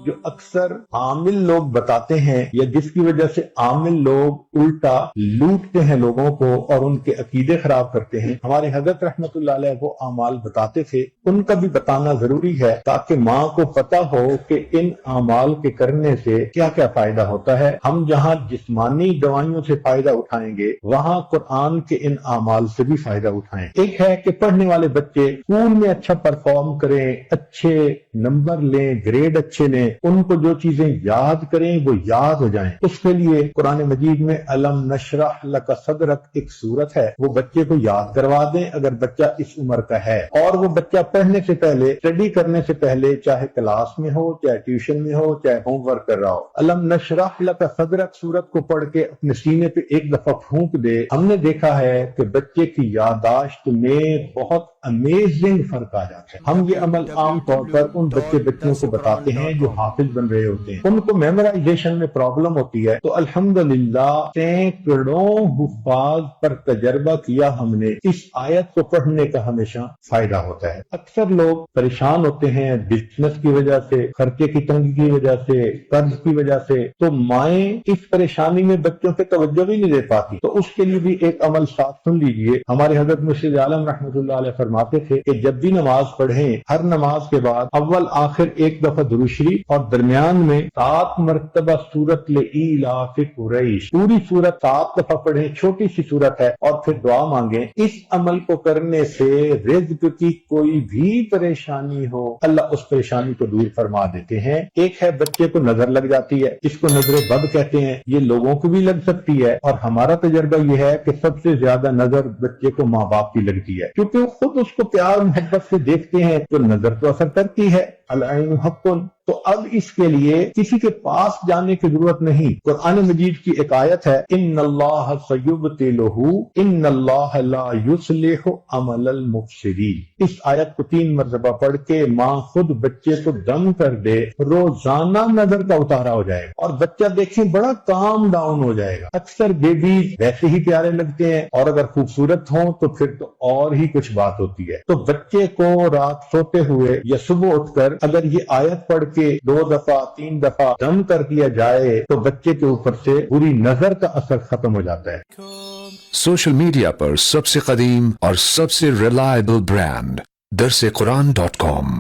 جو اکثر عامل لوگ بتاتے ہیں یا جس کی وجہ سے عامل لوگ الٹا لوٹتے ہیں لوگوں کو اور ان کے عقیدے خراب کرتے ہیں، ہمارے حضرت رحمت اللہ علیہ وہ اعمال بتاتے تھے، ان کا بھی بتانا ضروری ہے تاکہ ماں کو پتہ ہو کہ ان اعمال کے کرنے سے کیا کیا فائدہ ہوتا ہے۔ ہم جہاں جسمانی دوائیوں سے فائدہ اٹھائیں گے وہاں قرآن کے ان اعمال سے بھی فائدہ اٹھائیں۔ ایک ہے کہ پڑھنے والے بچے اسکول میں اچھا پرفارم کریں، اچھے نمبر لیں، گریڈ اچھے لیں، ان کو جو چیزیں یاد کریں وہ یاد ہو جائیں۔ اس کے لیے قرآن مجید میں الم نشرح لک صدرک ایک سورت ہے، وہ بچے کو یاد کروا دیں اگر بچہ اس عمر کا ہے، اور وہ بچہ پڑھنے سے پہلے، اسٹڈی کرنے سے پہلے، چاہے کلاس میں ہو، چاہے ٹیوشن میں ہو، چاہے ہوم ورک کر رہا ہو، الم نشرح لک صدرک سورت کو پڑھ کے اپنے سینے پہ ایک دفعہ پھونک دے۔ ہم نے دیکھا ہے کہ بچے کی یادداشت میں بہت امیزنگ فرق آ جاتا ہے۔ ہم یہ عمل عام طور پر ان بچوں کو بتاتے ہیں جو حافظ بن رہے ہوتے ہیں، ان کو میمورائزیشن میں پرابلم ہوتی ہے، تو الحمدللہ سینکڑوں حفاظ پر تجربہ کیا ہم نے، اس آیت کو پڑھنے کا ہمیشہ فائدہ ہوتا ہے۔ اکثر لوگ پریشان ہوتے ہیں بزنس کی وجہ سے، خرچے کی تنگی کی وجہ سے، قرض کی وجہ سے، تو مائیں اس پریشانی میں بچوں پہ توجہ بھی نہیں دے پاتی، تو اس کے لیے بھی ایک عمل ساتھ سن لیجئے۔ ہمارے حضرت مرشد عالم رحمۃ اللہ علیہ فرماتے تھے کہ جب بھی نماز پڑھیں، ہر نماز کے بعد اول آخر ایک دفعہ درود شریف اور درمیان میں 7 مرتبہ سورت لإیلاف قریش، پوری سورت 7 دفعہ پڑھیں، چھوٹی سی سورت ہے، اور پھر دعا مانگیں۔ اس عمل کو کرنے سے رزق کی کوئی بھی پریشانی ہو اللہ اس پریشانی کو دور فرما دیتے ہیں۔ ایک ہے بچے کو نظر لگ جاتی ہے، اس کو نظر بد کہتے ہیں، یہ لوگوں کو بھی لگ سکتی ہے، اور ہمارا تجربہ یہ ہے کہ سب سے زیادہ نظر بچے کو ماں باپ کی لگتی ہے، کیونکہ وہ خود اس کو پیار محبت سے دیکھتے ہیں، تو نظر تو اثر کرتی ہے۔ العین حق، تو اب اس کے لیے کسی کے پاس جانے کی ضرورت نہیں۔ قرآن مجید کی ایک آیت ہے، ان اللہ سیبطلہ ان اللہ لا یصلح عمل المفسدین۔ اس آیت کو 3 مرتبہ پڑھ کے ماں خود بچے کو دم کر دے، روزانہ نظر کا اتارا ہو جائے گا، اور بچہ دیکھیں بڑا کام ڈاؤن ہو جائے گا۔ اکثر بیبیز ویسے ہی پیارے لگتے ہیں، اور اگر خوبصورت ہوں تو پھر تو اور ہی کچھ بات ہوتی ہے۔ تو بچے کو رات سوتے ہوئے یا صبح اٹھ کر اگر یہ آیت پڑھ کے 2 دفعہ 3 دفعہ دم کر دیا جائے تو بچے کے اوپر سے بری نظر کا اثر ختم ہو جاتا ہے۔ سوشل میڈیا پر سب سے قدیم اور سب سے ریلائبل برانڈ درسقرآن.com